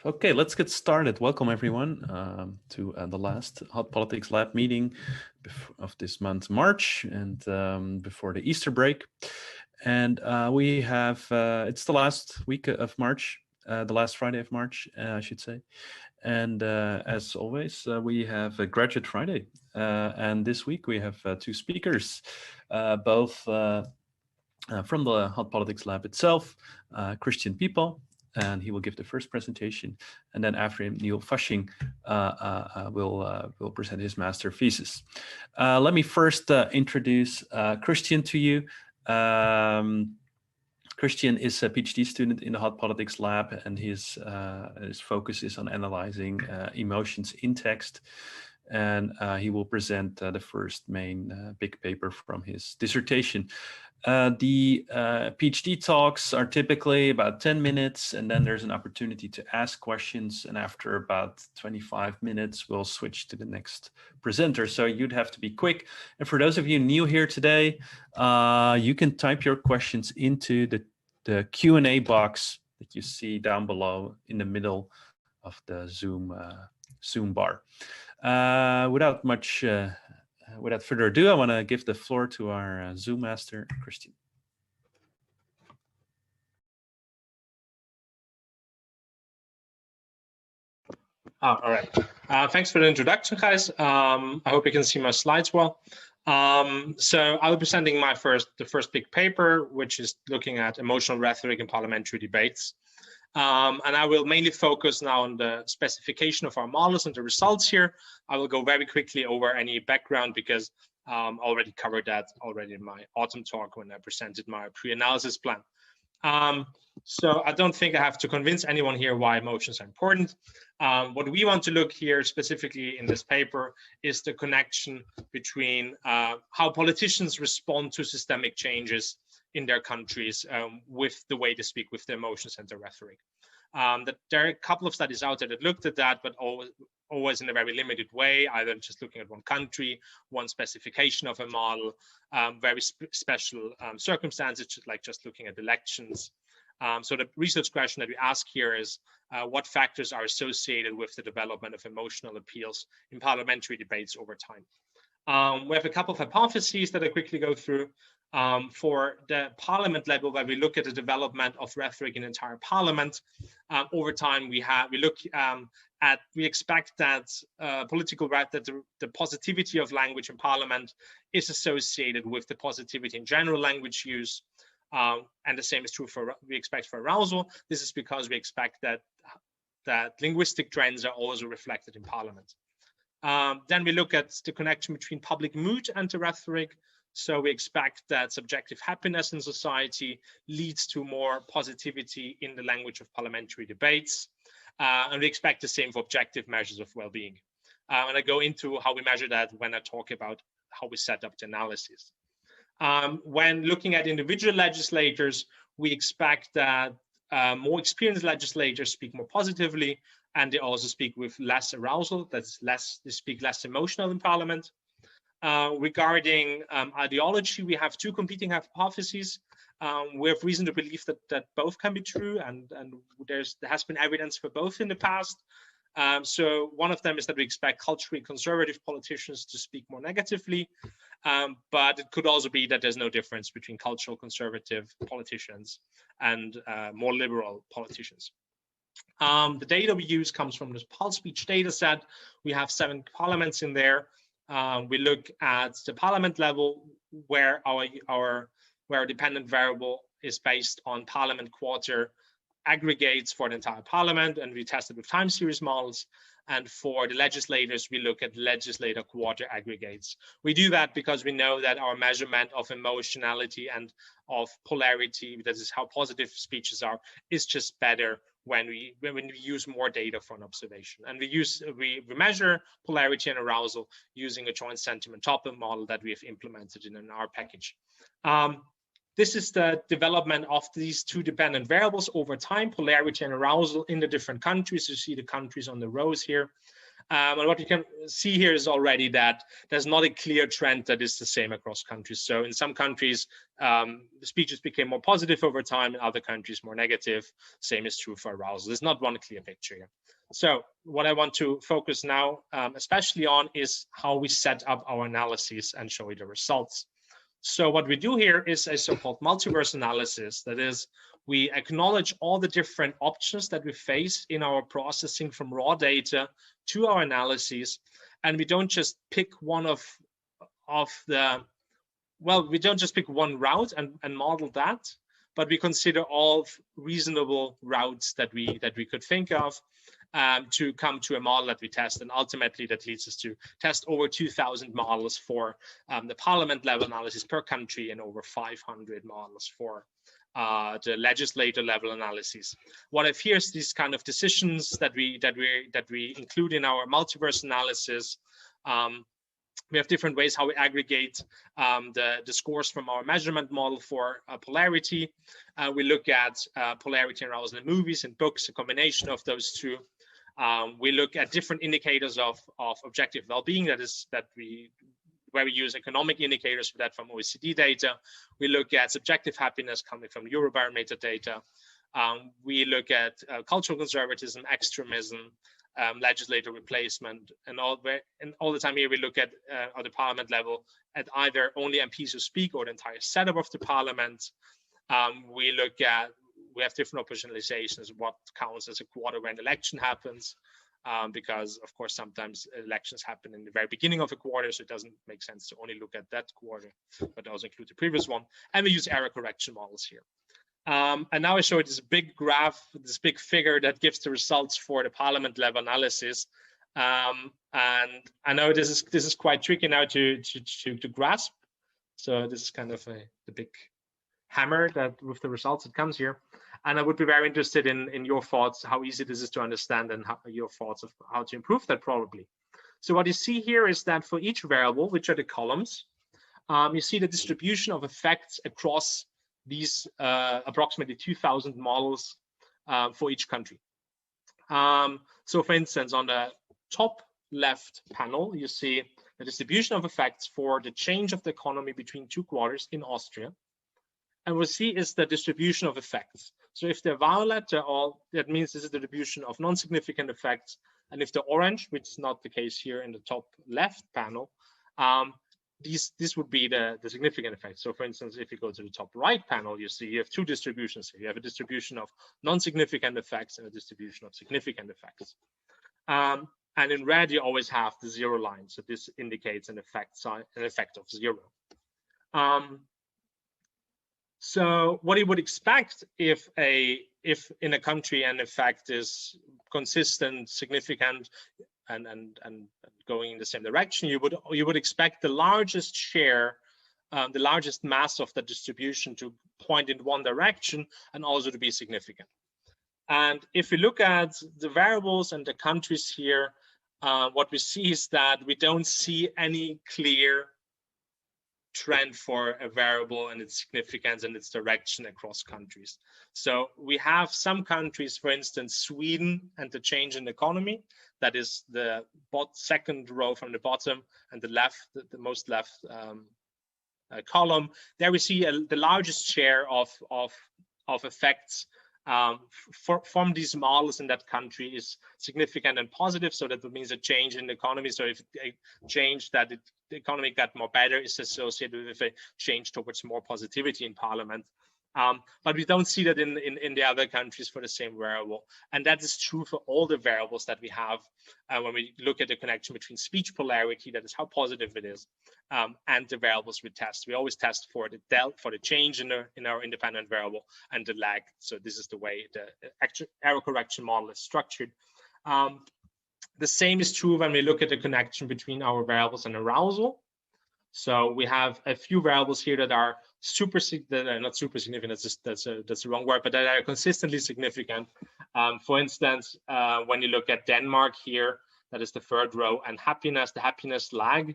Okay, let's get started. Welcome everyone to the last Hot Politics Lab meeting of this month, March, and before the Easter break. And we have, it's the last week of March, the last Friday of March, I should say. And as always, we have a Graduate Friday. And this week we have two speakers, both from the Hot Politics Lab itself, Christian Pipal, and he will give the first presentation, and then after him, Neil Fasching will present his master thesis. Let me first introduce Christian to you. Christian is a PhD student in the Hot Politics Lab, and his focus is on analyzing emotions in text. And he will present the first main big paper from his dissertation. The PhD talks are typically about 10 minutes, and then there's an opportunity to ask questions. And after about 25 minutes, we'll switch to the next presenter. So you'd have to be quick. And for those of you new here today, you can type your questions into the Q&A box that you see down below in the middle of the Zoom bar. Without further ado, I want to give the floor to our Zoom master, Christian. All right. Thanks for the introduction, guys. I hope you can see my slides well. So I'll be presenting the first big paper, which is looking at emotional rhetoric in parliamentary debates. And I will mainly focus now on the specification of our models and the results here. I will go very quickly over any background because I already covered that in my autumn talk when I presented my pre-analysis plan. So I don't think I have to convince anyone here why emotions are important. What we want to look here specifically in this paper is the connection between how politicians respond to systemic changes in their countries with the way they speak, with the emotions and the rhetoric. There are a couple of studies out there that looked at that, but always in a very limited way, either just looking at one country, one specification of a model, very special circumstances, like just looking at elections. So the research question that we ask here is, what factors are associated with the development of emotional appeals in parliamentary debates over time? We have a couple of hypotheses that I quickly go through. For the parliament level, where we look at the development of rhetoric in the entire parliament, over time we expect that the positivity of language in parliament is associated with the positivity in general language use, and the same is true we expect for arousal. This is because we expect that linguistic trends are also reflected in parliament. Then we look at the connection between public mood and the rhetoric. So we expect that subjective happiness in society leads to more positivity in the language of parliamentary debates. And we expect the same for objective measures of well-being. And I go into how we measure that when I talk about how we set up the analysis. When looking at individual legislators, we expect that more experienced legislators speak more positively, and they also speak with less arousal. They speak less emotional in parliament. Regarding ideology, we have two competing hypotheses. We have reason to believe that both can be true, and there has been evidence for both in the past. So one of them is that we expect culturally conservative politicians to speak more negatively, but it could also be that there's no difference between cultural conservative politicians and more liberal politicians. The data we use comes from this pulse speech data set. We have 7 parliaments in there. We look at the parliament level where our dependent variable is based on parliament quarter aggregates for the entire parliament, and we tested with time series models. And for the legislators, we look at legislator quarter aggregates. We do that because we know that our measurement of emotionality and of polarity, that is how positive speeches are, is just better when we use more data for an observation. And we measure polarity and arousal using a joint sentiment top-down model that we have implemented in our package. This is the development of these two dependent variables over time, polarity and arousal in the different countries. You see the countries on the rows here. And what you can see here is already that there's not a clear trend that is the same across countries. So in some countries, the speeches became more positive over time, in other countries more negative. Same is true for arousal. There's not one clear picture here. So what I want to focus now especially on is how we set up our analyses and show you the results. So what we do here is a so-called multiverse analysis. That is, we acknowledge all the different options that we face in our processing from raw data to our analyses. And we don't just pick one we don't just pick one route and model that, but we consider all reasonable routes that we could think of to come to a model that we test. And ultimately that leads us to test over 2,000 models for the parliament level analysis per country and over 500 models for the legislator level analysis. What I've here is these kind of decisions that we include in our multiverse analysis. We have different ways how we aggregate the scores from our measurement model for polarity. We look at polarity and arousal in movies and books, a combination of those two. We look at different indicators of objective well-being, where we use economic indicators for that from OECD data. We look at subjective happiness coming from Eurobarometer data. We look at cultural conservatism, extremism, legislator replacement, and all the time here we look at the parliament level at either only MPs who speak or the entire setup of the parliament. We have different operationalizations, what counts as a quarter when the election happens, because of course sometimes elections happen in the very beginning of a quarter, so it doesn't make sense to only look at that quarter, but also include the previous one. And we use error correction models here. And now I show you this big graph, this big figure that gives the results for the parliament level analysis. And I know this is quite tricky now to grasp. So this is kind of the big hammer that with the results it comes here. And I would be very interested in your thoughts, how easy this is to understand, and your thoughts of how to improve that probably. So what you see here is that for each variable, which are the columns, you see the distribution of effects across these approximately 2,000 models for each country. So for instance, on the top left panel, you see the distribution of effects for the change of the economy between two quarters in Austria. And we'll see is the distribution of effects. So if they're violet, that means this is the distribution of non-significant effects. And if they're orange, which is not the case here in the top left panel, this would be the significant effects. So for instance, if you go to the top right panel, you see you have two distributions here. You have a distribution of non-significant effects and a distribution of significant effects. And in red, you always have the zero line. So this indicates an effect of zero. So what you would expect if in a country an effect is consistent, significant, and going in the same direction, you would expect the largest share, the largest mass of the distribution to point in one direction and also to be significant. And if we look at the variables and the countries here, what we see is that we don't see any clear trend for a variable and its significance and its direction across countries. So we have some countries, for instance, Sweden and the change in the economy, that is the second row from the bottom and the most left column. There we see the largest share of effects from these models in that country is significant and positive. So that means a change in the economy. So if a change that the economy got more better is associated with a change towards more positivity in parliament. But we don't see that in the other countries for the same variable. And that is true for all the variables that we have when we look at the connection between speech polarity, that is how positive it is, and the variables we test. We always test for the change in our independent variable and the lag. So this is the way the error correction model is structured. The same is true when we look at the connection between our variables and arousal. So we have a few variables here that are not super significant, that's the wrong word, but that are consistently significant. For instance, when you look at Denmark here, that is the third row, and happiness, the happiness lag,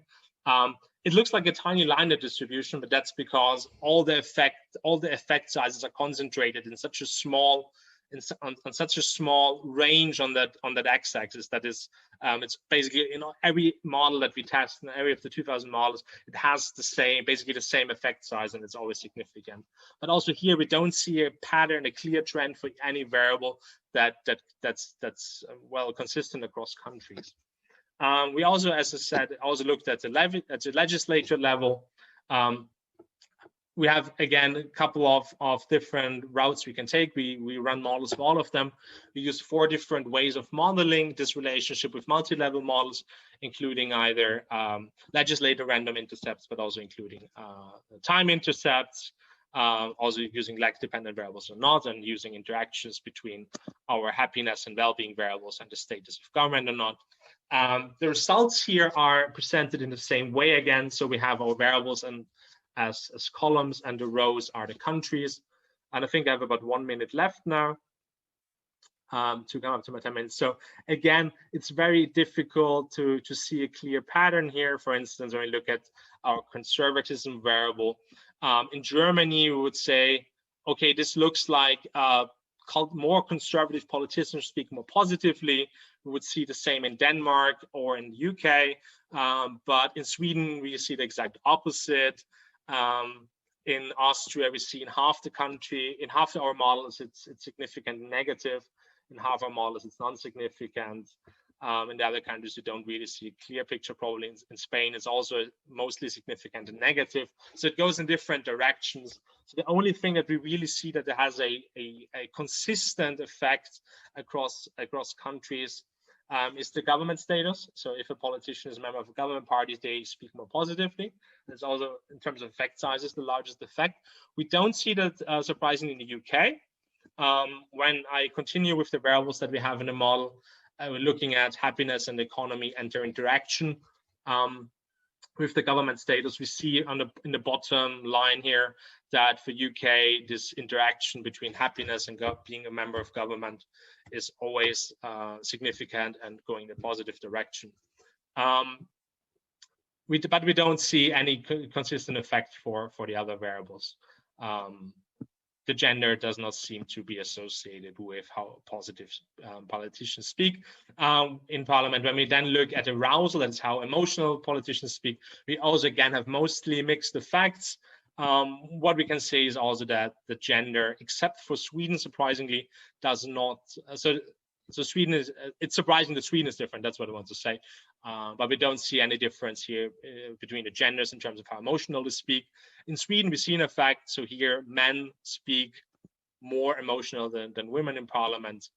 it looks like a tiny line of distribution, but that's because all the effect sizes are concentrated in such a small on such a small range on that x-axis that is it's basically every model that we test in every of the 2000 models, it has basically the same effect size, and it's always significant. But also here we don't see a pattern, a clear trend for any variable that's well consistent across countries. We also, as I said, also looked at the legislature level. We have, again, a couple of different routes we can take. We run models for all of them. We use 4 different ways of modeling this relationship with multi-level models, including either legislator random intercepts, but also including time intercepts, also using lag-dependent variables or not, and using interactions between our happiness and well-being variables and the status of government or not. The results here are presented in the same way again. So we have our variables and as columns, and the rows are the countries. And I think I have about 1 minute left now to come up to my 10 minutes. So again, it's very difficult to see a clear pattern here. For instance, when we look at our conservatism variable, in Germany, we would say, okay, this looks like more conservative politicians speak more positively. We would see the same in Denmark or in the UK, but in Sweden, we see the exact opposite. In Austria, we see in half the country, in half our models, it's significant negative. In half our models, it's non-significant. In the other countries, you don't really see a clear picture. Probably in Spain, it's also mostly significant and negative. So it goes in different directions. So the only thing that we really see that it has a consistent effect across countries is the government status. So if a politician is a member of a government party, they speak more positively. There's also, in terms of effect sizes, the largest effect. We don't see that surprisingly in the UK. When I continue with the variables that we have in the model, we're looking at happiness and economy and their interaction with the government status. We see in the bottom line here that for UK, this interaction between happiness and being a member of government is always significant and going in a positive direction. But we don't see any consistent effect for the other variables. The gender does not seem to be associated with how positive politicians speak in parliament. When we then look at arousal, that's how emotional politicians speak, we also again have mostly mixed effects. What we can say is also that the gender, except for Sweden, surprisingly, does not. So Sweden is, it's surprising that Sweden is different. That's what I want to say. But we don't see any difference here between the genders in terms of how emotional they speak. In Sweden, we see an effect. So here, men speak more emotional than women in parliament.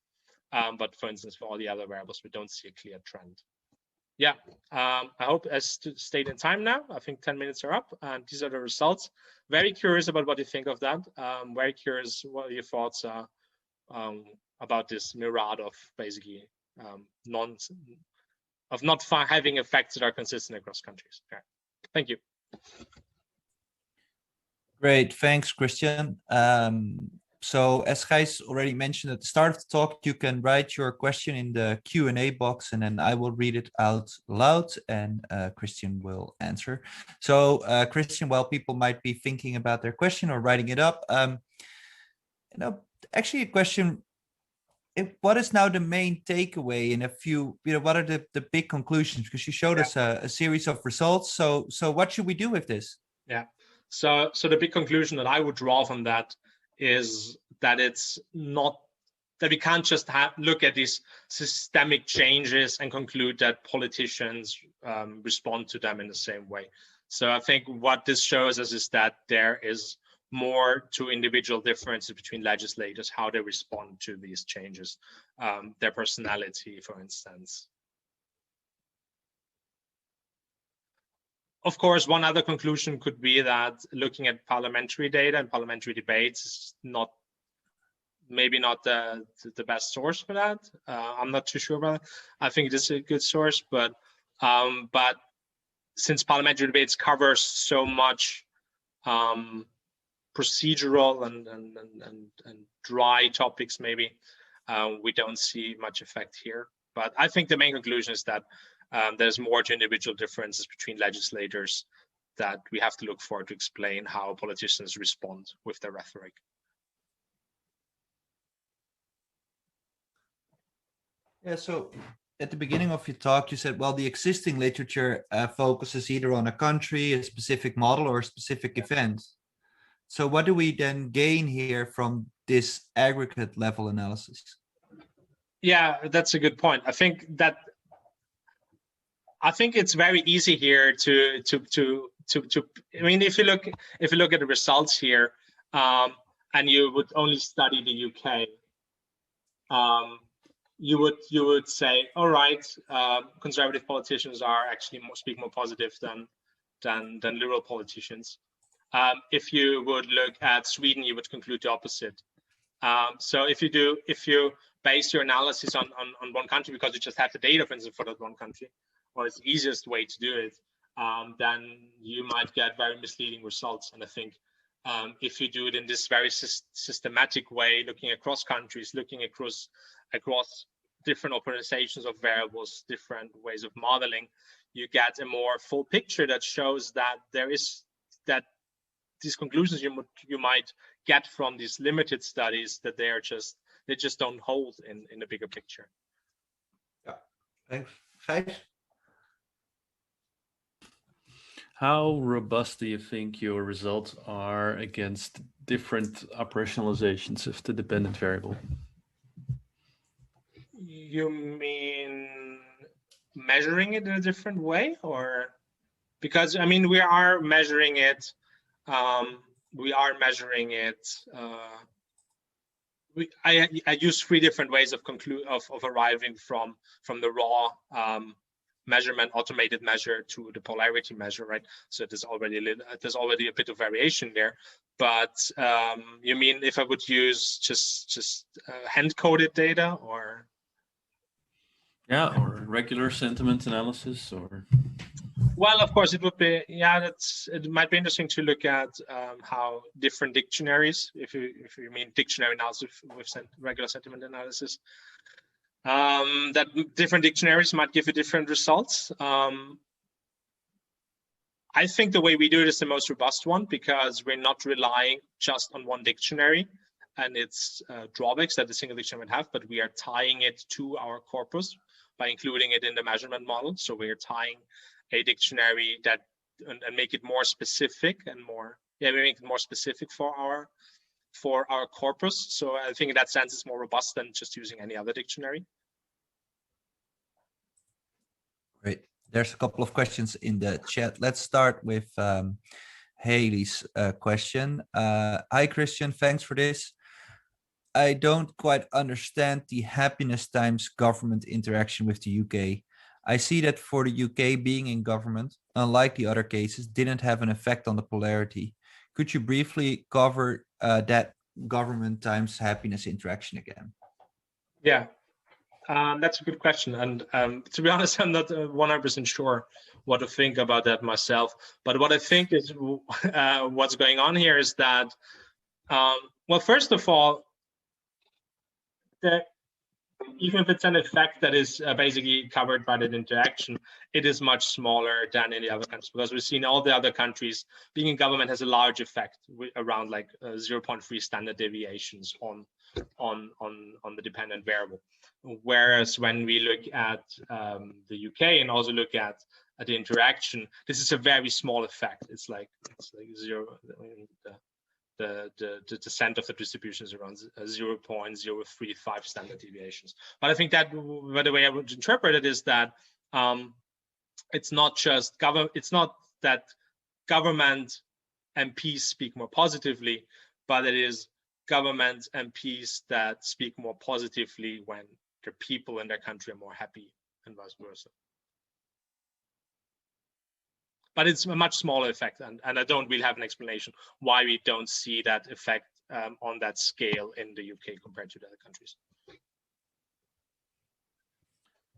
But for instance, for all the other variables, we don't see a clear trend. Yeah, I hope I stayed in time now. I think 10 minutes are up, and these are the results. Very curious about what you think of that. Very curious what your thoughts are about this myriad of basically not having effects that are consistent across countries. Okay. Thank you. Great, thanks, Christian. So as Gijs already mentioned at the start of the talk, you can write your question in the Q&A box, and then I will read it out loud, and Christian will answer. So Christian, while people might be thinking about their question or writing it up, actually a question. What is now the main takeaway in a few, what are the big conclusions? Because you showed us a series of results. So what should we do with this? Yeah. So the big conclusion that I would draw from that is that it's not, that we can't just look at these systemic changes and conclude that politicians respond to them in the same way. So I think what this shows us is that there is more to individual differences between legislators, how they respond to these changes, their personality, for instance. Of course, one other conclusion could be that looking at parliamentary data and parliamentary debates is maybe not the best source for that. I'm not too sure about it. I think it is a good source, but since parliamentary debates covers so much procedural and dry topics, maybe we don't see much effect here. But I think the main conclusion is that there's more to individual differences between legislators that we have to look for to explain how politicians respond with their rhetoric. Yeah, so at the beginning of your talk, you said, well, the existing literature focuses either on a country, a specific model, or a specific event. So what do we then gain here from this aggregate level analysis? Yeah, that's a good point. I think it's very easy here to I mean, if you look at the results here, and you would only study the UK, you would say, all right, conservative politicians are actually speak more positive than liberal politicians. If you would look at Sweden, you would conclude the opposite. So if you base your analysis on one country because you just have the data, for instance, for that one country, or it's the easiest way to do it, then you might get very misleading results. And I think if you do it in this very systematic way, looking across countries, looking across different organizations of variables, different ways of modeling, you get a more full picture that shows that these conclusions you might get from these limited studies, that they just don't hold in the bigger picture. Yeah, thanks. Gijs? How robust do you think your results are against different operationalizations of the dependent variable? You mean measuring it in a different way, or because I mean we are measuring it. I use 3 different ways of arriving from the raw measurement, automated measure, to the polarity measure, right? So there's already a bit of variation there. But you mean if I would use just hand-coded data, or? Yeah, or regular sentiment analysis, or? Well, of course, it would be, yeah, it might be interesting to look at how different dictionaries, if you mean dictionary analysis with regular sentiment analysis, that different dictionaries might give you different results. I think the way we do it is the most robust one, because we're not relying just on one dictionary and its drawbacks that a single dictionary would have, but we are tying it to our corpus by including it in the measurement model. So we're tying a dictionary that and make it more specific and more, we make it more specific for our corpus. So I think in that sense it's more robust than just using any other dictionary. Great. There's a couple of questions in the chat. Let's start with Haley's question. Hi, Christian. Thanks for this. I don't quite understand the happiness times government interaction with the UK. I see that for the UK, being in government, unlike the other cases, didn't have an effect on the polarity. Could you briefly cover that government times happiness interaction again? Yeah, that's a good question. And to be honest, I'm not 100% sure what to think about that myself. But what I think is what's going on here is that, well, first of all, even if it's an effect that is basically covered by that interaction, it is much smaller than in the other countries, because we've seen all the other countries being in government has a large effect, around like 0.3 standard deviations on the dependent variable. Whereas when we look at the UK and also look at the interaction, this is a very small effect. It's like 0. The descent of the distribution is around 0.035 standard deviations. But I think that the way I would interpret it is that it's not just it's not that government MPs speak more positively, but it is government MPs that speak more positively when their people in their country are more happy, and vice versa. But it's a much smaller effect, and I don't really have an explanation why we don't see that effect on that scale in the UK compared to the other countries.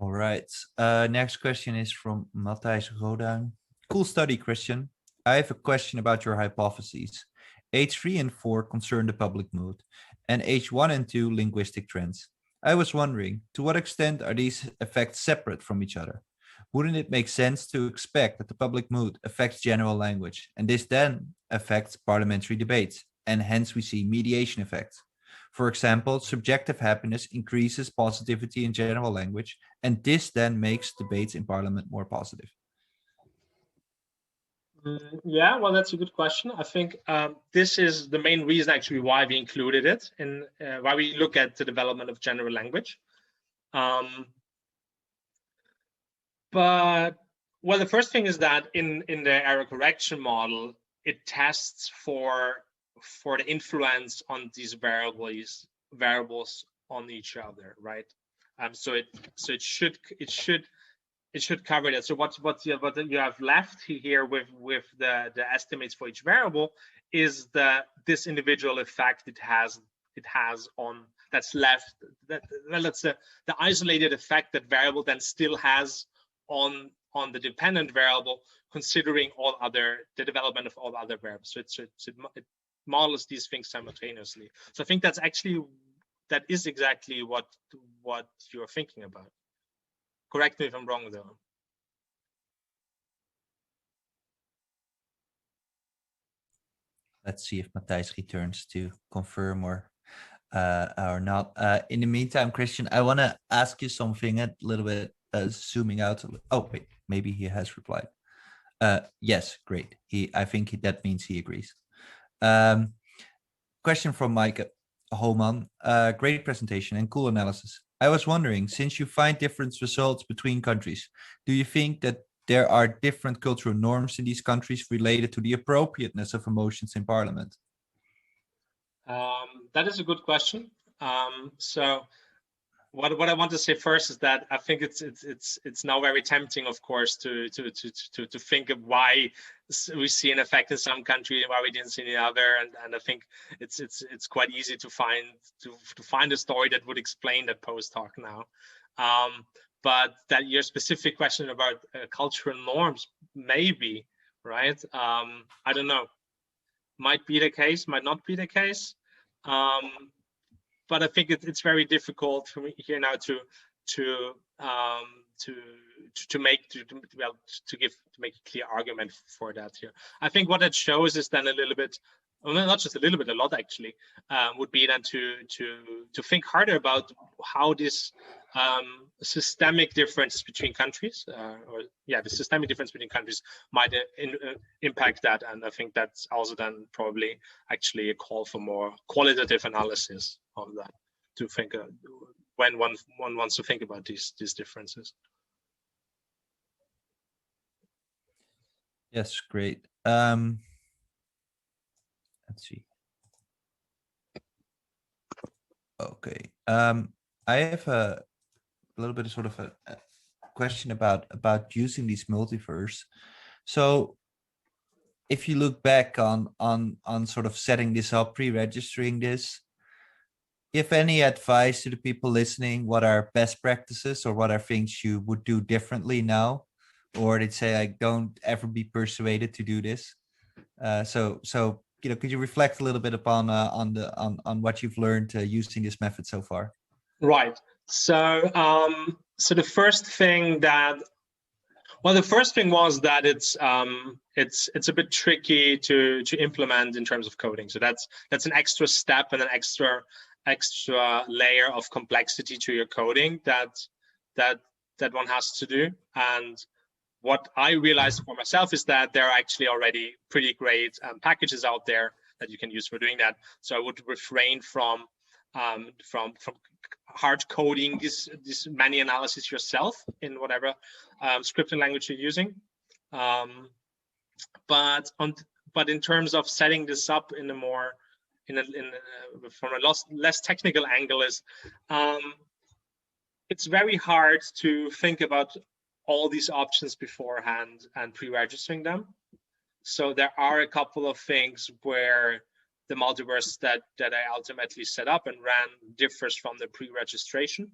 All right. Next question is from Matthijs Roduin. Cool study, Christian. I have a question about your hypotheses. H3 and 4 concern the public mood, and H1 and 2 linguistic trends. I was wondering, to what extent are these effects separate from each other? Wouldn't it make sense to expect that the public mood affects general language, and this then affects parliamentary debates, and hence we see mediation effects? For example, subjective happiness increases positivity in general language, and this then makes debates in Parliament more positive. Yeah, well, that's a good question. I think this is the main reason actually why we included it in why we look at the development of general language. But well, the first thing is that in the error correction model, it tests for the influence on these variables on each other, right? So it should cover that. So what you have left here with the estimates for each variable is this individual effect it has on that's left. That's the isolated effect that variable then still has on the dependent variable, considering the development of all other variables. So it models these things simultaneously. So I think that is exactly what you're thinking about. Correct me if I'm wrong, though. Let's see if Matthijs returns to confirm or not. In the meantime, Christian, I want to ask you something a little bit zooming out. Oh, wait, maybe he has replied. Yes, great. I think that means he agrees. Question from Mike Holman. Great presentation and cool analysis. I was wondering, since you find different results between countries, do you think that there are different cultural norms in these countries related to the appropriateness of emotions in Parliament? That is a good question. So what I want to say first is that I think it's now very tempting, of course, to think of why we see an effect in some country and why we didn't see the other, and I think it's quite easy to find a story that would explain that post hoc now. But that your specific question about cultural norms, maybe, right? I don't know. Might be the case, might not be the case. But I think it's very difficult for me here now to make a clear argument for that here. I think what that shows is then a little bit, well, not just a little bit, a lot actually, would be then to think harder about how this systemic differences between countries, the systemic difference between countries might impact that. And I think that's also then probably actually a call for more qualitative analysis of that, to think when one wants to think about these differences. Yes, great. Let's see. Okay. I have a little bit of sort of a question about using these multiverse. So if you look back on sort of setting this up, pre-registering this, if any advice to the people listening, what are best practices or what are things you would do differently now? Or they'd say, I don't ever be persuaded to do this. So could you reflect a little bit upon on what you've learned using this method so far? Right. So the first thing was that it's a bit tricky to implement in terms of coding. So that's an extra step and an extra layer of complexity to your coding that one has to do. And what I realized for myself is that there are actually already pretty great packages out there that you can use for doing that. So I would refrain from hard coding this many analysis yourself in whatever scripting language you're using. But in terms of setting this up from a less technical angle, is it's very hard to think about all these options beforehand and pre-registering them. So there are a couple of things where the multiverse that I ultimately set up and ran differs from the pre-registration,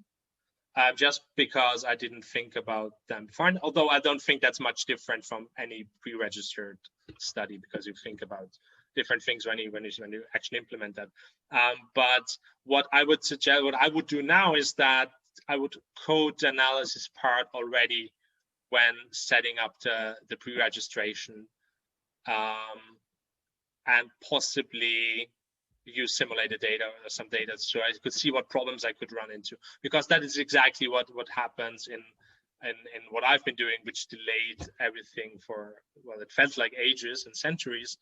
just because I didn't think about them before. And although I don't think that's much different from any pre-registered study, because you think about different things when you actually implement that. But what I would suggest, what I would do now is that I would code the analysis part already when setting up the pre-registration, and possibly use simulated data or some data, so I could see what problems I could run into, because that is exactly what happens in what I've been doing, which delayed everything for, well, it felt like ages and centuries,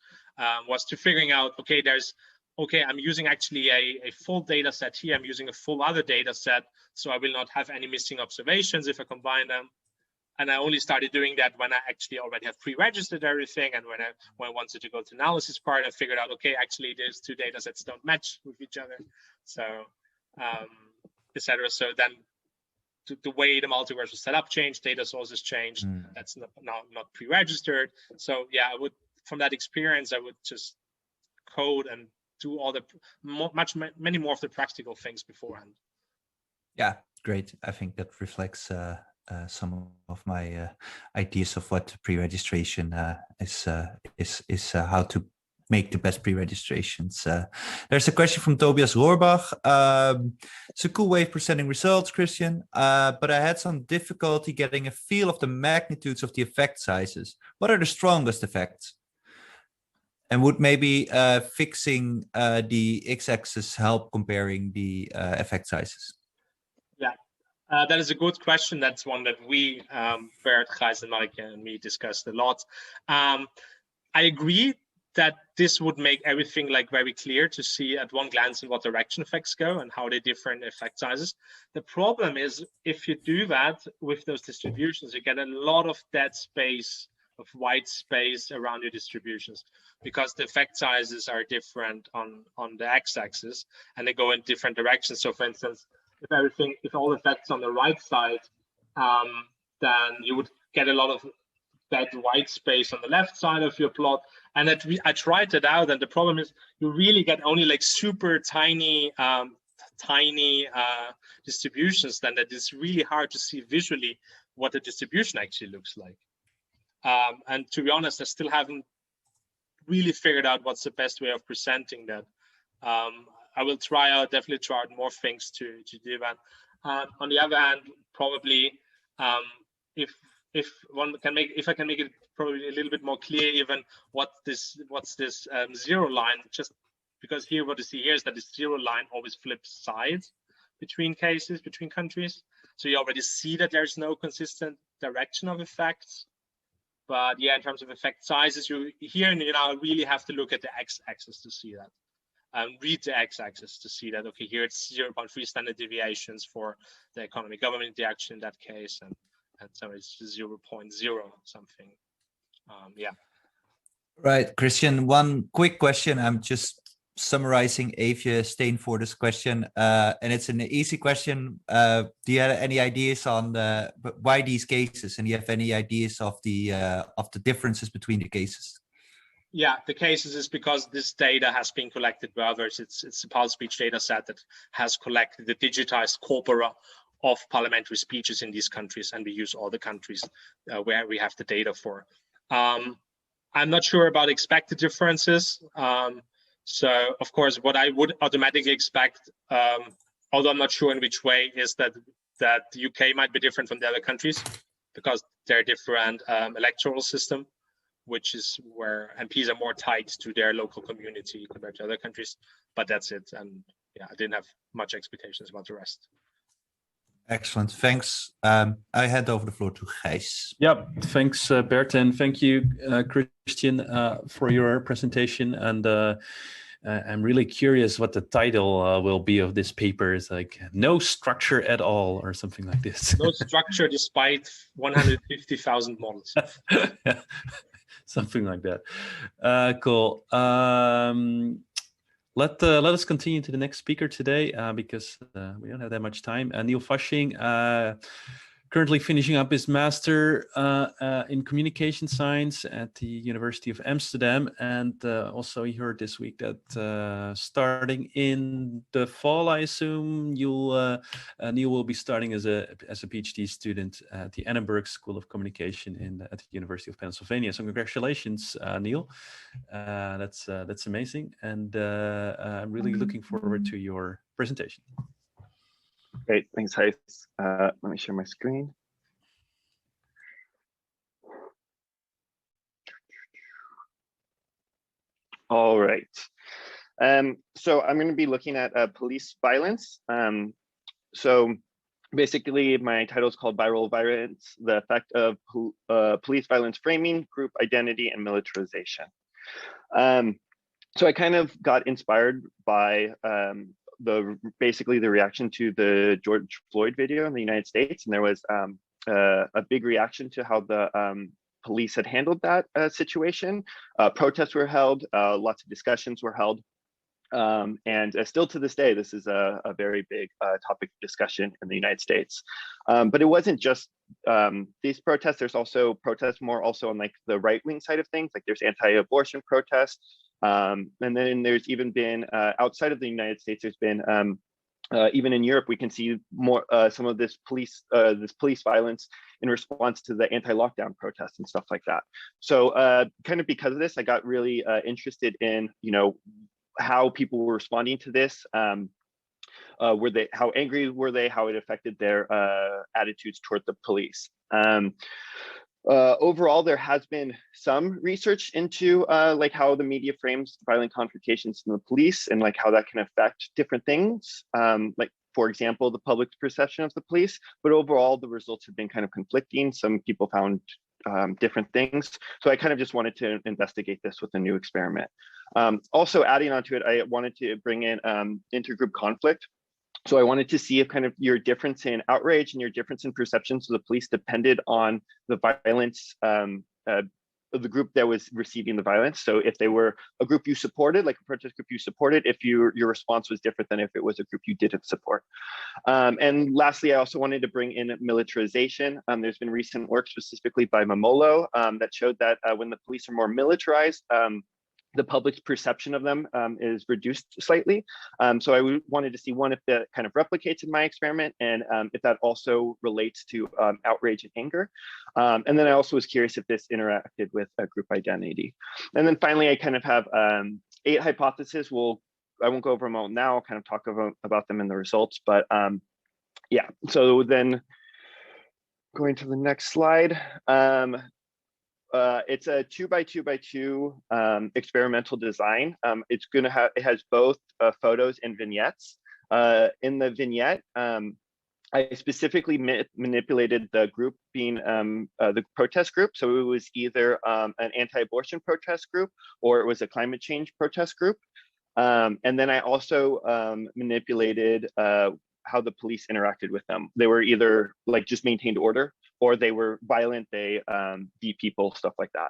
was to figuring out, okay, I'm using actually a full data set here, I'm using a full other data set, so I will not have any missing observations if I combine them. And I only started doing that when I actually already have pre-registered everything, and when I wanted to go to analysis part, I figured out, okay, actually these two data sets don't match with each other, so etc. So then the way the multiverse was set up changed, data sources changed. That's not pre-registered. So yeah, from that experience, I would just code and do all the many more of the practical things beforehand. Yeah, great. I think that reflects some of my ideas of what pre-registration is how to make the best pre-registrations. There's a question from Tobias Rohrbach. It's a cool way of presenting results, Christian, but I had some difficulty getting a feel of the magnitudes of the effect sizes. What are the strongest effects? And would maybe fixing the x-axis help comparing the effect sizes? Yeah, that is a good question. That's one that we, Bert, Gijs, and Mike and me discussed a lot. I agree that this would make everything like very clear to see at one glance in what direction effects go and how they differ in effect sizes. The problem is, if you do that with those distributions, you get a lot of dead space, of white space around your distributions, because the effect sizes are different on the x-axis and they go in different directions. So for instance, if all effects on the right side, then you would get a lot of that white space on the left side of your plot. And I tried it out, and the problem is you really get only like super tiny distributions. Then that is really hard to see visually what the distribution actually looks like. And to be honest, I still haven't really figured out what's the best way of presenting that. I will definitely try out more things to do that. On the other hand, probably if I can make it probably a little bit more clear, even what's this zero line, just because here what you see here is that the zero line always flips sides between cases, between countries. So you already see that there's no consistent direction of effects. But yeah, in terms of effect sizes, you really have to look at the x-axis to see that. Read the x-axis to see that, okay, here it's 0.3 standard deviations for the economic government interaction in that case, and so it's 0.0 something. Yeah. Right, Christian, one quick question. I'm just summarizing Evje Steenvoorde's question, and it's an easy question. Do you have any ideas on why these cases, and do you have any ideas of the differences between the cases? Yeah, the cases is because this data has been collected by others. It's a pulse speech data set that has collected the digitized corpora of parliamentary speeches in these countries, and we use all the countries where we have the data for. I'm not sure about expected differences. So, of course, what I would automatically expect, although I'm not sure in which way, is that the UK might be different from the other countries because they're different electoral system, which is where MPs are more tied to their local community compared to other countries. But that's it. And yeah, I didn't have much expectations about the rest. Excellent. Thanks. I hand over the floor to Gijs. Yep. Thanks, Bert, and thank you, Christian, for your presentation. And I'm really curious what the title will be of this paper. It's like no structure at all, or something like this. No structure despite 150,000 models. Yeah, something like that. Cool. Let us continue to the next speaker today because we don't have that much time. Neil Fasching, currently finishing up his master in communication science at the University of Amsterdam, and also he heard this week that starting in the fall, I assume Neil will be starting as a PhD student at the Annenberg School of Communication at the University of Pennsylvania. So congratulations, Neil. That's amazing, and I'm really looking forward to your presentation. Great, thanks, Gijs. Let me share my screen. All right. So I'm going to be looking at police violence. So basically, my title is called Viral Violence, the Effect of Police Violence Framing, Group Identity, and Militarization. So I kind of got inspired by basically the reaction to the George Floyd video in the United States. And there was a big reaction to how the police had handled that situation. Protests were held, lots of discussions were held. And still to this day, this is a very big topic of discussion in the United States. But it wasn't just these protests. There's also protests more also on like the right-wing side of things. Like there's anti-abortion protests. And then there's even been outside of the United States, there's been even in Europe, we can see more some of this police violence in response to the anti-lockdown protests and stuff like that. So kind of because of this, I got really interested in, how people were responding to this. How angry were they? How it affected their attitudes toward the police. Overall, there has been some research into like how the media frames violent confrontations in the police and like how that can affect different things. Like, for example, the public's perception of the police. But overall, the results have been kind of conflicting. Some people found different things. So I kind of just wanted to investigate this with a new experiment. Also adding onto it, I wanted to bring in intergroup conflict. So I wanted to see if kind of your difference in outrage and your difference in perceptions of the police depended on the violence of the group that was receiving the violence. So if they were a group you supported, like a protest group you supported, if your response was different than if it was a group you didn't support. And lastly, I also wanted to bring in militarization. There's been recent work specifically by Mamolo that showed that when the police are more militarized, the public's perception of them is reduced slightly. So I wanted to see one, if that kind of replicates in my experiment, and if that also relates to outrage and anger. And then I also was curious if this interacted with a group identity. And then finally, I kind of have 8 hypotheses. I won't go over them all now. I'll kind of talk about them in the results. But yeah, so then going to the next slide. It's a 2x2x2 experimental design. It has both photos and vignettes. In the vignette, I specifically manipulated the group being the protest group. So it was either an anti-abortion protest group or it was a climate change protest group. And then I also manipulated how the police interacted with them. They were either like just maintained order, or they were violent, they beat people, stuff like that.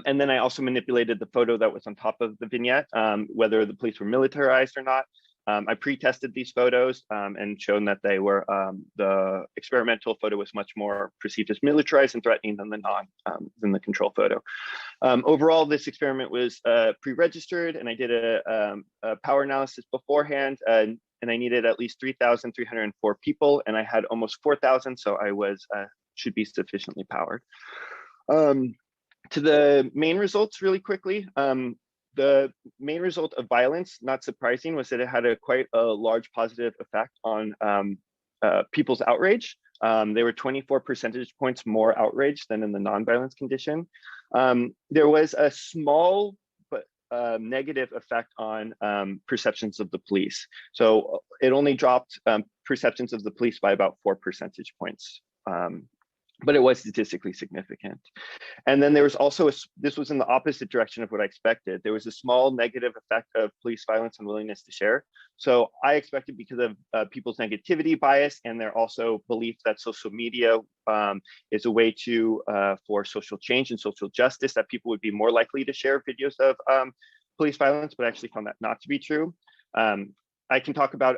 And then I also manipulated the photo that was on top of the vignette, whether the police were militarized or not. I pre-tested these photos and shown that they were, the experimental photo was much more perceived as militarized and threatening than the control photo. Overall, this experiment was pre-registered, and I did a power analysis beforehand, and I needed at least 3,304 people, and I had almost 4,000, so I should be sufficiently powered. To the main results really quickly. The main result of violence, not surprising, was that it had quite a large positive effect on people's outrage. They were 24 percentage points more outraged than in the non-violence condition. There was a small negative effect on perceptions of the police. So it only dropped perceptions of the police by about 4 percentage points. But it was statistically significant. And then there was also, this was in the opposite direction of what I expected. There was a small negative effect of police violence and willingness to share. So I expected, because of people's negativity bias and their also belief that social media is a way for social change and social justice, that people would be more likely to share videos of police violence, but I actually found that not to be true. I can talk about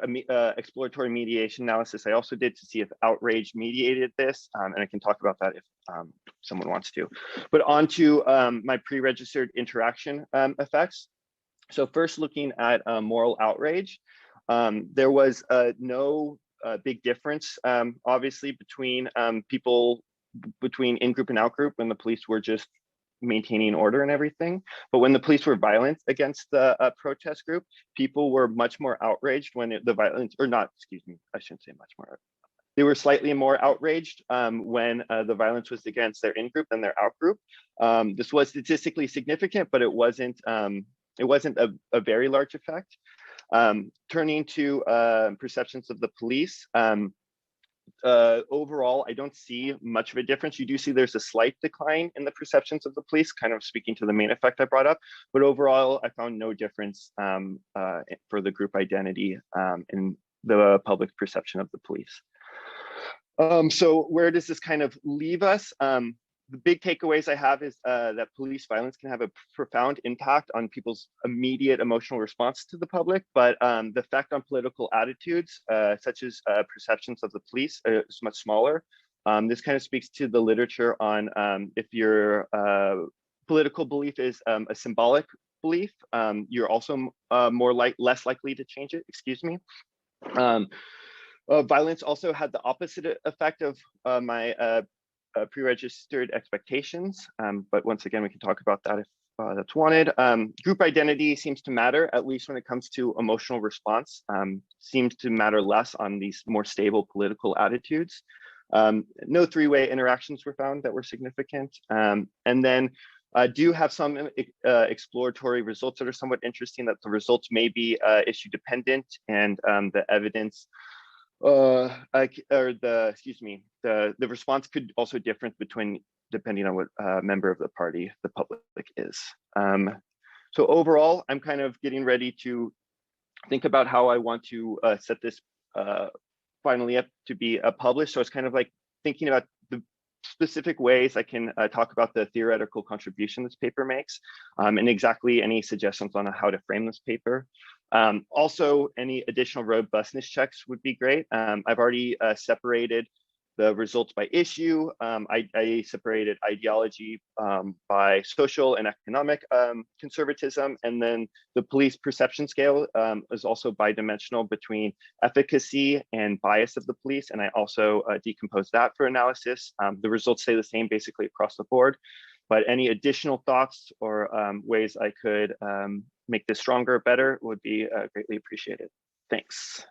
exploratory mediation analysis I also did to see if outrage mediated this, and I can talk about that if someone wants to. But on to my pre-registered interaction effects. So first, looking at moral outrage, there was no big difference, obviously, between people between in-group and out-group when the police were just maintaining order and everything. But when the police were violent against the protest group, people were much more outraged when the violence, or not, excuse me, I shouldn't say much more. They were slightly more outraged when the violence was against their in-group than their out-group. This was statistically significant, but it wasn't it wasn't a very large effect. Turning to perceptions of the police, overall, I don't see much of a difference. You do see there's a slight decline in the perceptions of the police, kind of speaking to the main effect I brought up, but overall, I found no difference for the group identity in the public perception of the police. So where does this kind of leave us? The big takeaways I have is that police violence can have a profound impact on people's immediate emotional response to the public, but the effect on political attitudes, such as perceptions of the police, is much smaller. This kind of speaks to the literature on if your political belief is a symbolic belief, you're also less likely to change it, excuse me. Violence also had the opposite effect of my pre-registered expectations, but once again, we can talk about that if that's wanted. Group identity seems to matter, at least when it comes to emotional response, seems to matter less on these more stable political attitudes. No three-way interactions were found that were significant. And then do have some exploratory results that are somewhat interesting, that the results may be issue dependent, and the evidence the response could also differ depending on what member of the party the public is. So overall, I'm kind of getting ready to think about how I want to set this finally up to be published. So it's kind of like thinking about the specific ways I can talk about the theoretical contribution this paper makes, and exactly any suggestions on how to frame this paper. Also, any additional robustness checks would be great. I've already separated the results by issue. I separated ideology by social and economic conservatism, and then the police perception scale is also bidimensional between efficacy and bias of the police, and I also decomposed that for analysis. The results stay the same basically across the board, but any additional thoughts or ways I could make this stronger or better would be greatly appreciated. Thanks.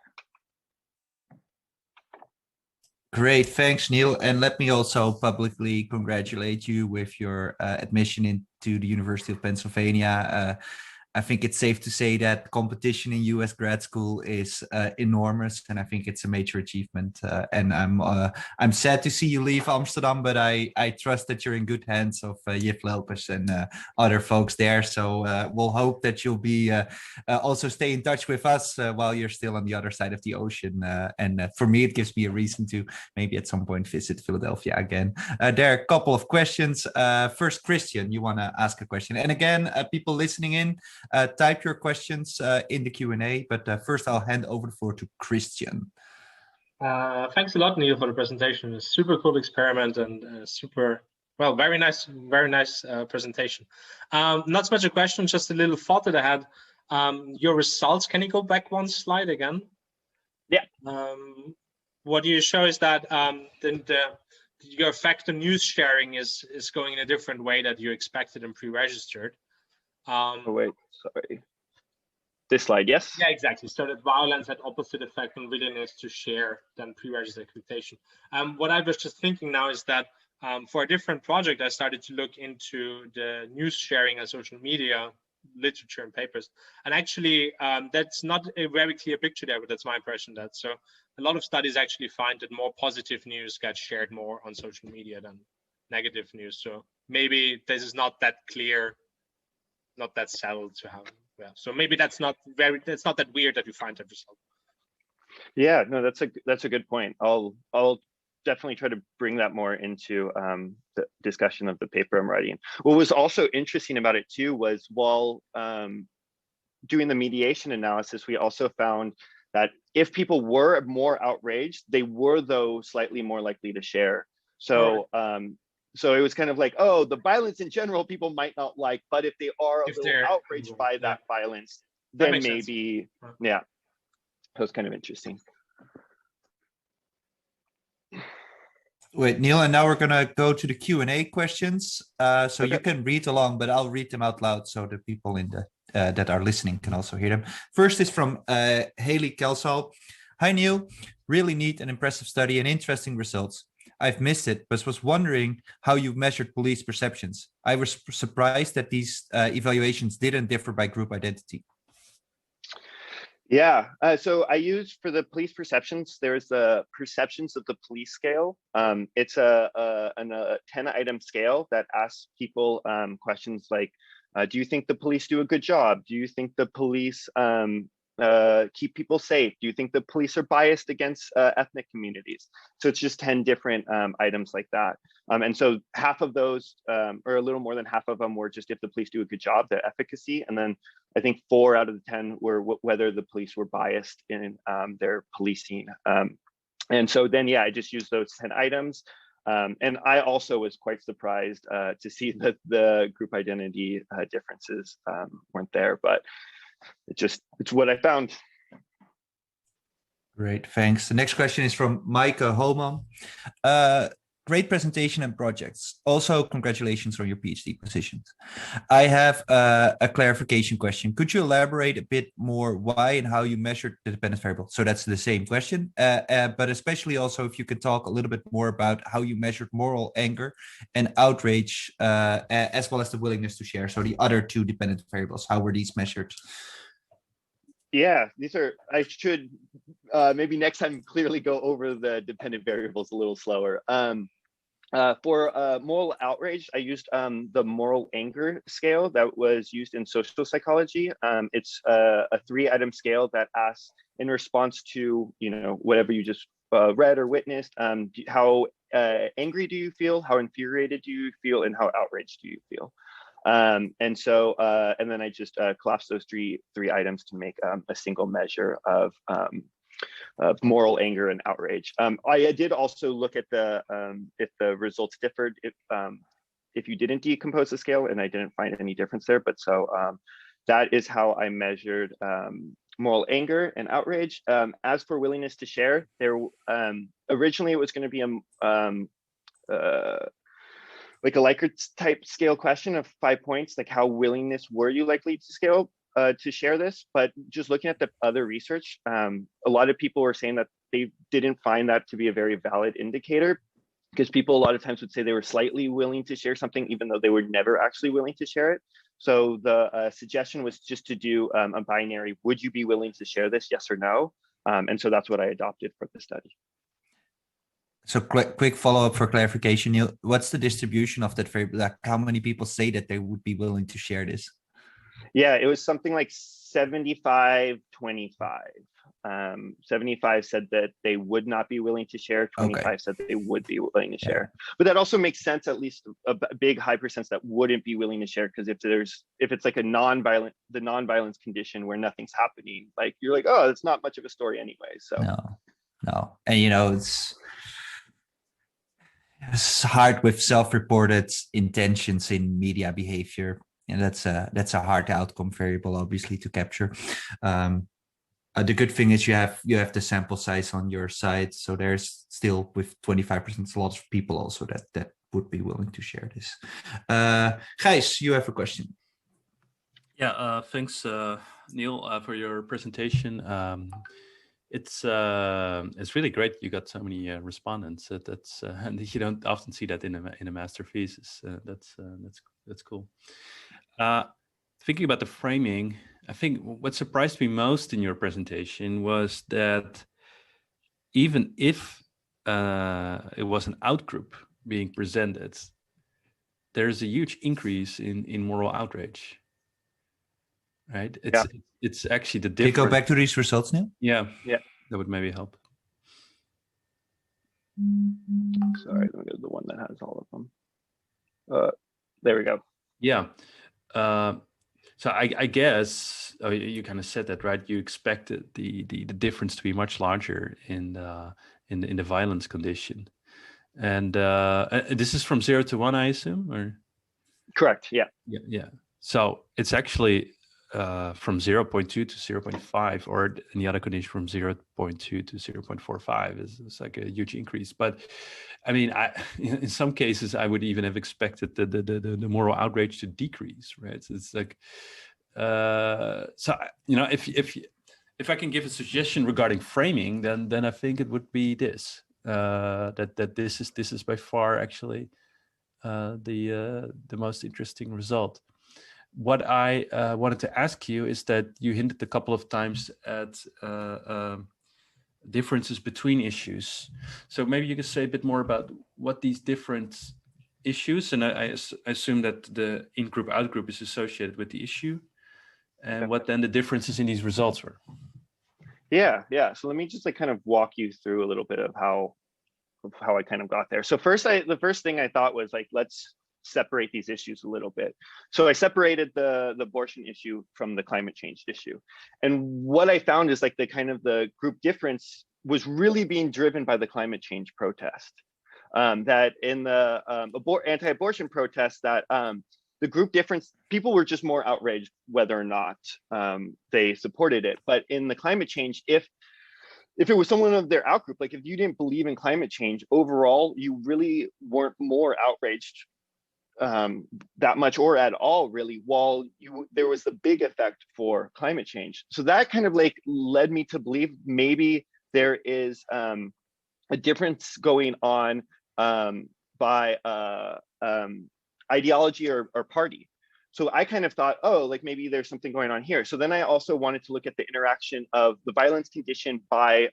Great, thanks, Neil. And let me also publicly congratulate you with your admission into the University of Pennsylvania. I think it's safe to say that competition in US grad school is enormous, and I think it's a major achievement. And I'm sad to see you leave Amsterdam, but I trust that you're in good hands of Jif Lopes and other folks there. So we'll hope that you'll be also stay in touch with us while you're still on the other side of the ocean. And for me, it gives me a reason to maybe at some point visit Philadelphia again. There are a couple of questions. First, Christian, you want to ask a question? And again, people listening in, type your questions in the Q&A, but first I'll hand over the floor to Christian. Thanks a lot, Neil, for the presentation. A super cool experiment and very nice presentation. Not so much a question, just a little thought that I had. Your results, can you go back one slide again? Yeah. What you show is that your effect on news sharing is going in a different way that you expected in pre-registered. Oh wait, sorry. This slide, yes? Yeah, exactly. So that violence had opposite effect on willingness to share than pre-registered expectation. What I was just thinking now is that for a different project, I started to look into the news sharing on social media, literature and papers. And actually, that's not a very clear picture there, but that's my impression. That so a lot of studies actually find that more positive news gets shared more on social media than negative news. So maybe this is not that clear, not that settled to have. Yeah. So maybe that's not that weird that you find that result. Yeah, no, that's a good point. I'll definitely try to bring that more into the discussion of the paper I'm writing. What was also interesting about it too was while doing the mediation analysis, we also found that if people were more outraged, they were though slightly more likely to share. So so it was kind of like, oh, the violence in general people might not like, but if they are a little outraged by that violence, then maybe, yeah, that was kind of interesting. Wait, Neil, and now we're going to go to the Q&A questions. So you can read along, but I'll read them out loud so the people in the that are listening can also hear them. First is from Haley Kelsall. Hi, Neil. Really neat and impressive study and interesting results. I've missed it, but was wondering how you measured police perceptions. I was surprised that these evaluations didn't differ by group identity. Yeah, so I used for the police perceptions, there's the perceptions of the police scale. It's a 10-item scale that asks people questions like, do you think the police do a good job? Do you think the police keep people safe? Do you think the police are biased against ethnic communities? So it's just 10 different items like that. And so half of those, or a little more than half of them, were just if the police do a good job, their efficacy. And then I think 4 out of the 10 were whether the police were biased in their policing. And so then, yeah, I just used those 10 items. And I also was quite surprised to see that the group identity differences weren't there, but it's what I found. Great, thanks. The next question is from Micah Holman. Great presentation and projects. Also, congratulations on your PhD positions. I have a clarification question. Could you elaborate a bit more why and how you measured the dependent variable? So that's the same question, but especially also if you could talk a little bit more about how you measured moral anger and outrage, as well as the willingness to share. So the other 2 dependent variables, how were these measured? Yeah, I should maybe next time clearly go over the dependent variables a little slower. For moral outrage, I used the moral anger scale that was used in social psychology. It's a 3-item scale that asks, in response to whatever you just read or witnessed, how angry do you feel, how infuriated do you feel, and how outraged do you feel. And then I just collapsed those three items to make a single measure of moral anger and outrage. I did also look at if the results differed if you didn't decompose the scale, and I didn't find any difference there. But so that is how I measured moral anger and outrage. As for willingness to share, originally it was going to be like a Likert type scale question of 5 points, like how willingness were you likely to share this. But just looking at the other research, a lot of people were saying that they didn't find that to be a very valid indicator, because people a lot of times would say they were slightly willing to share something even though they were never actually willing to share it. So the suggestion was just to do a binary, would you be willing to share this, yes or no? And so that's what I adopted for the study. So quick follow-up for clarification, Neil, what's the distribution of that variable? Like how many people say that they would be willing to share this? Yeah, it was something like 75-25. 75 said that they would not be willing to share. 25 said they would be willing to share. But that also makes sense, at least a big high percent that wouldn't be willing to share, because if it's like the non-violence condition where nothing's happening, like you're like, oh, it's not much of a story anyway. So no, and it's hard with self-reported intentions in media behavior, and that's a hard outcome variable, obviously, to capture. The good thing is you have the sample size on your side, so there's still, with 25%, a lot of people also that would be willing to share this. Gijs, you have a question. Yeah, thanks, Neil, for your presentation. It's really great you got so many respondents. And you don't often see that in a master thesis. That's cool. Thinking about the framing, I think what surprised me most in your presentation was that even if it was an outgroup being presented, there's a huge increase in moral outrage. Right? It's actually the difference. Can you go back to these results, Neil? Yeah, that would maybe help. Sorry, let me go to the one that has all of them. There we go. Yeah. So I guess you kind of said that, right? You expected the difference to be much larger in the violence condition, and this is from 0 to 1, I assume, or? Correct. Yeah. So it's actually from 0.2 to 0.5, or in the other condition from 0.2 to 0.45 is like a huge increase. But I mean, in some cases, I would even have expected the moral outrage to decrease, right? So it's like, so if I can give a suggestion regarding framing, then I think it would be this. that this is by far actually the most interesting result. What I wanted to ask you is that you hinted a couple of times at differences between issues. So maybe you could say a bit more about what these different issues, and I assume that the in-group, out-group is associated with the issue, and what then the differences in these results were. Yeah. So let me just like kind of walk you through a little bit of how I kind of got there. So the first thing I thought was like, let's separate these issues a little bit. So I separated the abortion issue from the climate change issue. And what I found is like the group difference was really being driven by the climate change protest. That in the anti-abortion protest, that the group difference, people were just more outraged whether or not they supported it. But in the climate change, if it was someone of their outgroup, like if you didn't believe in climate change, overall, you really weren't more outraged that much or at all, really, while there was the big effect for climate change. So that kind of like led me to believe maybe there is a difference going on by ideology or party. So I kind of thought, oh, like maybe there's something going on here. So then I also wanted to look at the interaction of the violence condition by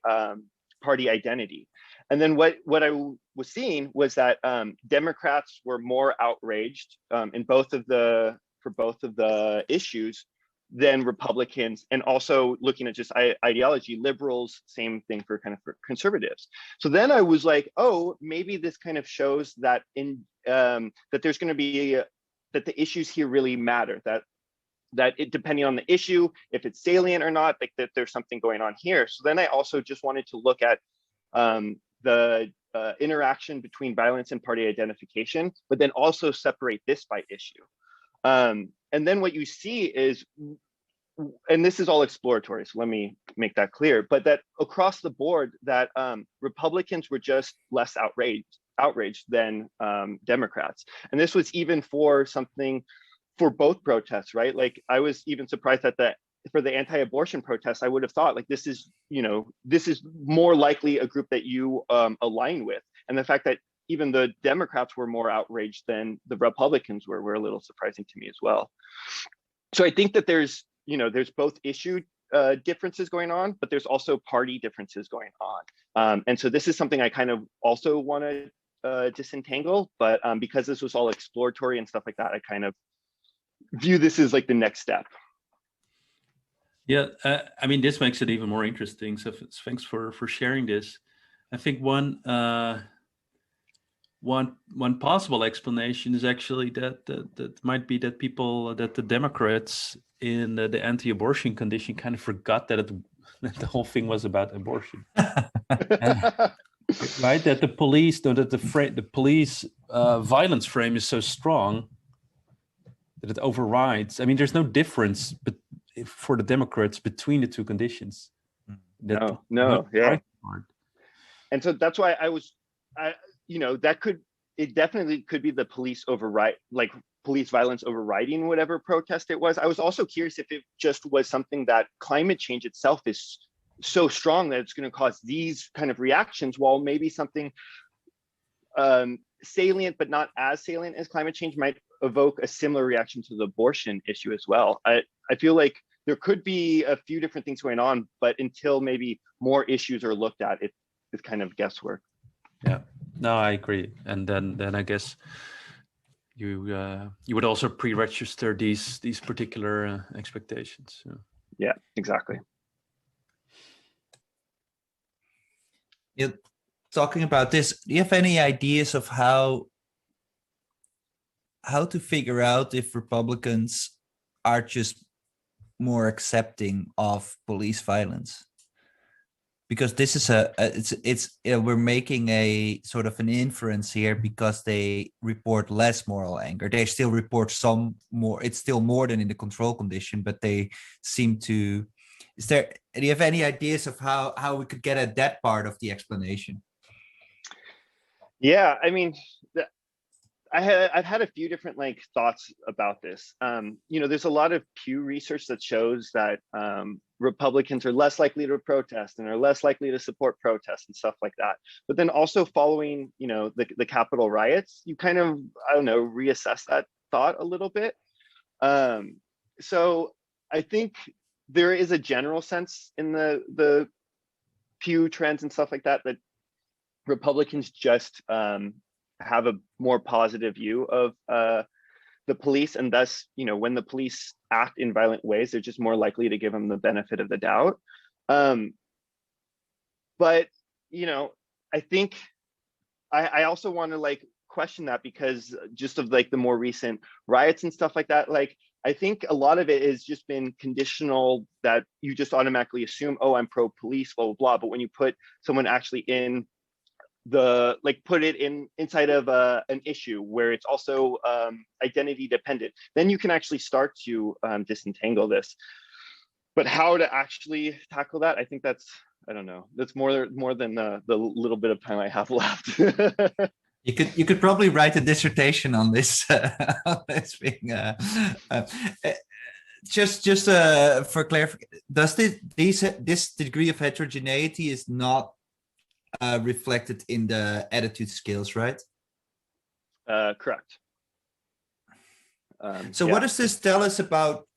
party identity. And then what I was seeing was that Democrats were more outraged for both of the issues than Republicans, and also looking at just ideology, liberals, same thing for conservatives. So then I was like, oh, maybe this kind of shows that that there's going to be that the issues here really matter, that it, depending on the issue, if it's salient or not, like that there's something going on here. So then I also just wanted to look at the interaction between violence and party identification, but then also separate this by issue. And then what you see is, and this is all exploratory, so let me make that clear, but that across the board that Republicans were just less outraged than Democrats. And this was even for both protests, right? Like I was even surprised that for the anti-abortion protests, I would have thought like this is more likely a group that you align with. And the fact that even the Democrats were more outraged than the Republicans were a little surprising to me as well. So I think that there's both issue differences going on, but there's also party differences going on. And so this is something I kind of also want to disentangle, but because this was all exploratory and stuff like that, I kind of view this as like the next step. Yeah, I mean, this makes it even more interesting. So thanks for sharing this. I think one possible explanation is actually that might be that the Democrats in the anti-abortion condition kind of forgot that the whole thing was about abortion. Right, that the police, the police violence frame is so strong that it overrides. I mean, there's no difference, but for the Democrats between the two conditions. No, yeah. And so that's why it definitely could be the police police violence overriding whatever protest it was. I was also curious if it just was something that climate change itself is so strong that it's going to cause these kind of reactions, while maybe something salient but not as salient as climate change might evoke a similar reaction to the abortion issue as well. I feel like there could be a few different things going on, but until maybe more issues are looked at, it's kind of guesswork. Yeah, no, I agree. And then I guess you would also pre-register these particular expectations. Yeah, exactly. Yeah, talking about this, do you have any ideas of how to figure out if Republicans are just more accepting of police violence? Because this is we're making a sort of an inference here, because they report less moral anger. They still report some more. It's still more than in the control condition, but they seem to. Do you have any ideas of how we could get at that part of the explanation? Yeah, I mean, I've had a few different like thoughts about this. You know, there's a lot of Pew research that shows that Republicans are less likely to protest and are less likely to support protests and stuff like that. But then also following, you know, the Capitol riots, you kind of, I don't know, reassess that thought a little bit. So I think there is a general sense in the Pew trends and stuff like that that Republicans just have a more positive view of the police, and thus, you know, when the police act in violent ways, they're just more likely to give them the benefit of the doubt. But, you know, I think I also want to like question that, because just of like the more recent riots and stuff like that, like I think a lot of it has just been conditional, that you just automatically assume, oh, I'm pro-police, blah, blah, blah. But when you put someone actually in the, like put it inside of an issue where it's also identity dependent, then you can actually start to disentangle this. But how to actually tackle that, I think that's, I don't know, that's more than the little bit of time I have left. You could probably write a dissertation on this. On this thing. Just for clarification, does this degree of heterogeneity is not reflected in the attitude scales, right? Correct. So yeah. What does this tell us about?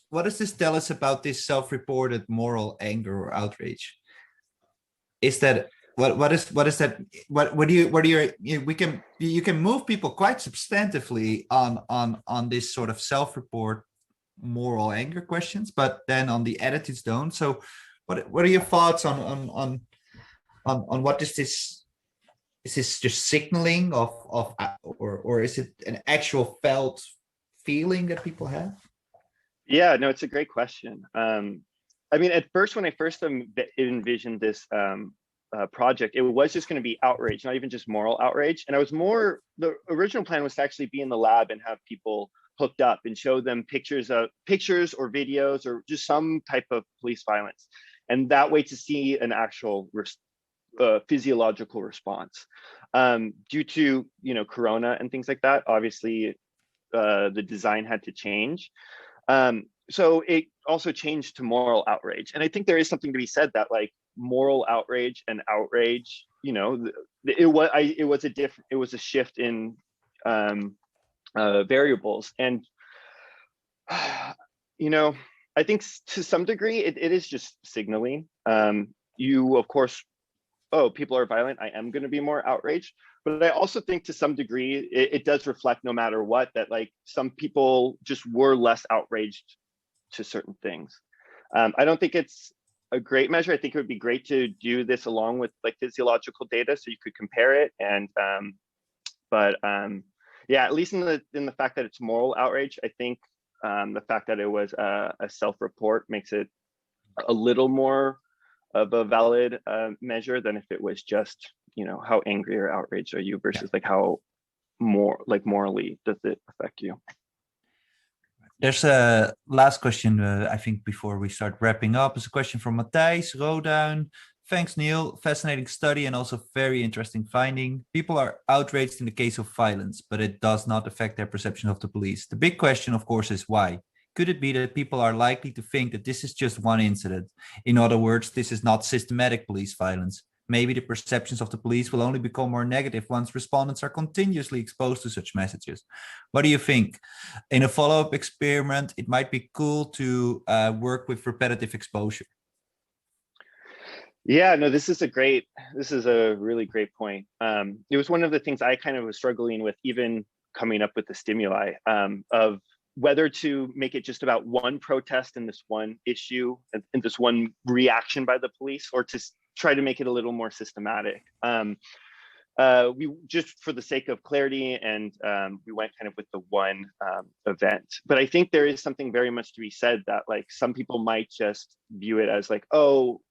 What does this tell us about this self-reported moral anger or outrage? Is that what is that? What do you can move people quite substantively on this sort of self-report moral anger questions, but then on the attitudes don't. So what are your thoughts on what is this? Is this just signaling of or is it an actual felt feeling that people have? Yeah, no, it's a great question. I mean, at first, when I first envisioned this project, it was just going to be outrage, not even just moral outrage. And the original plan was to actually be in the lab and have people hooked up and show them pictures or videos or just some type of police violence. And that way to see an actual physiological response. Due to, you know, Corona and things like that, obviously the design had to change. So it also changed to moral outrage. And I think there is something to be said that like moral outrage and outrage, you know, it was a shift in variables. And, you know, I think to some degree it is just signaling. You, of course, oh, people are violent, I am going to be more outraged. But I also think to some degree, it does reflect, no matter what, that like some people just were less outraged to certain things. I don't think it's a great measure. I think it would be great to do this along with like physiological data so you could compare it. And yeah, at least in the fact that it's moral outrage, I think the fact that it was a self-report makes it a little more of a valid measure than if it was just, you know, how angry or outraged are you versus like how more like morally does it affect you. There's a last question, I think, before we start wrapping up. It's a question from Matthijs Rodown. Thanks, Neil. Fascinating study and also very interesting finding. People are outraged in the case of violence, but it does not affect their perception of the police. The big question, of course, is why? Could it be that people are likely to think that this is just one incident? In other words, this is not systematic police violence. Maybe the perceptions of the police will only become more negative once respondents are continuously exposed to such messages. What do you think? In a follow-up experiment, it might be cool to work with repetitive exposure. Yeah, no, this is a really great point. It was one of the things I kind of was struggling with, even coming up with the stimuli of whether to make it just about one protest and this one issue and this one reaction by the police, or to try to make it a little more systematic. We just, for the sake of clarity, and we went kind of with the one event. But I think there is something very much to be said that like some people might just view it as like, oh,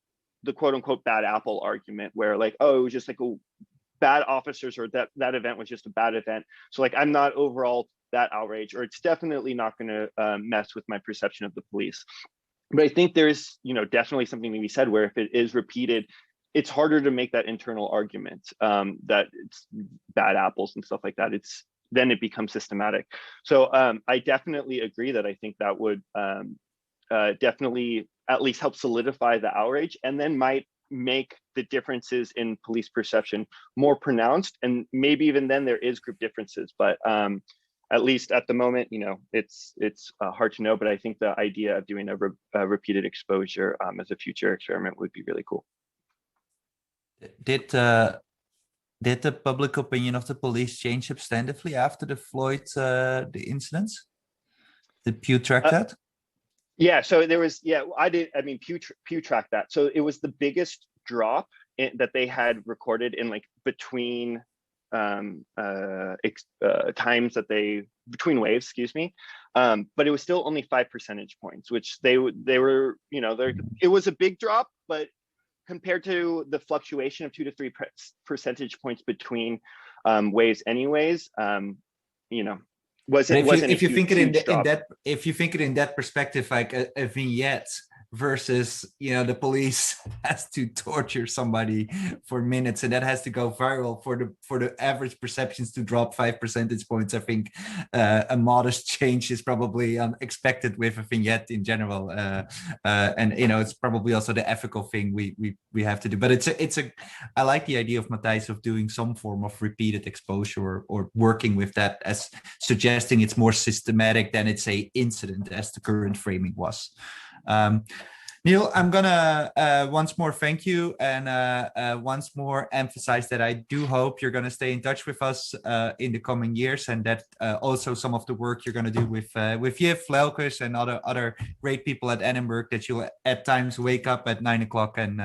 the quote unquote bad apple argument, where like, oh, it was just like bad officers, or that event was just a bad event. So like, I'm not overall that outrage, or it's definitely not going to mess with my perception of the police. But I think there's, you know, definitely something to be said where if it is repeated, it's harder to make that internal argument that it's bad apples and stuff like that. It's then it becomes systematic. So I definitely agree that I think that would definitely at least help solidify the outrage, and then might make the differences in police perception more pronounced. And maybe even then there is group differences, but at least at the moment, it's hard to know. But I think the idea of doing a repeated exposure as a future experiment would be really cool. Did the public opinion of the police change substantively after the Floyd the incidents? Did Pew track that? Yeah, so there was, Pew tracked that. So it was the biggest drop that they had recorded in like between times that between waves, excuse me. But it was still only 5 percentage points, which they were, it was a big drop, but compared to the fluctuation of 2 to 3 percentage points between waves anyways, if you think it in that perspective, like a vignette versus the police has to torture somebody for minutes, and that has to go viral for the average perceptions to drop 5 percentage points. I think a modest change is probably expected with a vignette in general, and it's probably also the ethical thing we have to do. But I like the idea of Matthijs of doing some form of repeated exposure or working with that as suggesting it's more systematic than it's a incident as the current framing was. Neil, I'm gonna once more thank you, and once more emphasize that I do hope you're gonna stay in touch with us in the coming years, and that also some of the work you're gonna do with Jiv, Lelkes, and other great people at Edinburgh, that you'll at times wake up at 9 o'clock and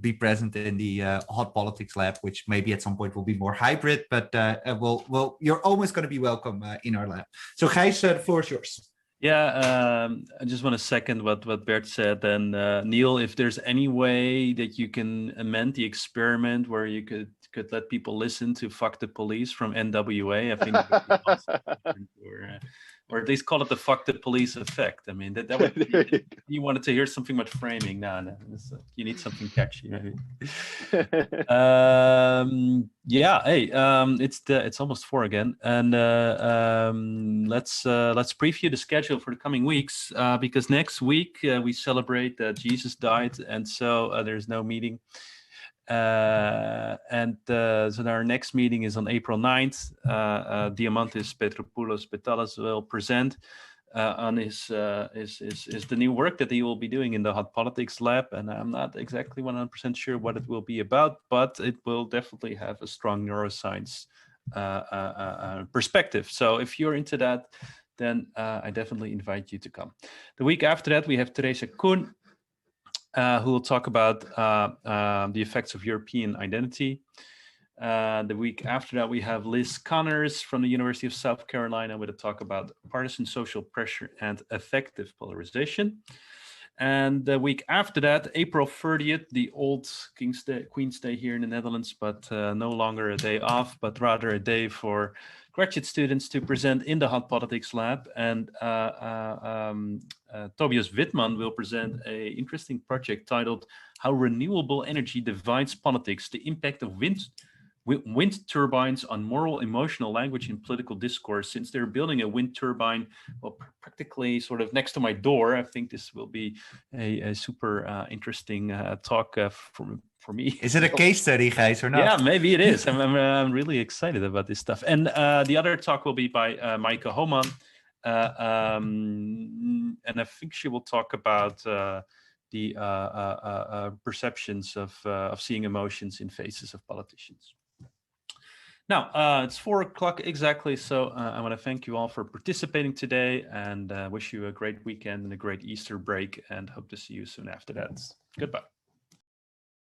be present in the Hot Politics Lab, which maybe at some point will be more hybrid, but you're always gonna be welcome in our lab. So Gijs, the floor is yours. Yeah, I just want to second what Bert said. And Neil, if there's any way that you can amend the experiment where you could let people listen to "Fuck the Police" from NWA, I think that would be awesome. Or at least call it the "Fuck the Police" effect. I mean, that would be, you wanted to hear something about framing. No, you need something catchy. Maybe. It's almost 4 again, and let's preview the schedule for the coming weeks, because next week we celebrate that Jesus died, and so there's no meeting. So our next meeting is on April 9th. Diamantis Petropoulos Petalas will present on his the new work that he will be doing in the Hot Politics Lab, and I'm not exactly 100% sure what it will be about, but it will definitely have a strong neuroscience perspective. So if you're into that, then I definitely invite you to come. The week after that, we have Teresa Kuhn, who will talk about the effects of European identity. The week after that, we have Liz Connors from the University of South Carolina with a talk about partisan social pressure and effective polarization. And the week after that, April 30th, the old Queen's Day here in the Netherlands, but no longer a day off, but rather a day for graduate students to present in the Hot Politics Lab. And Tobias Wittmann will present an interesting project titled "How Renewable Energy Divides Politics, the Impact of Wind Turbines on Moral, Emotional Language in Political Discourse." Since they're building a wind turbine, well, practically sort of next to my door, I think this will be a super interesting talk for me. Is it a case study, guys, or not? Yeah, maybe it is. I'm really excited about this stuff. And the other talk will be by Maaike Homan. And I think she will talk about the perceptions of seeing emotions in faces of politicians. Now, it's 4 o'clock exactly, so I want to thank you all for participating today, and wish you a great weekend and a great Easter break, and hope to see you soon after that. Goodbye.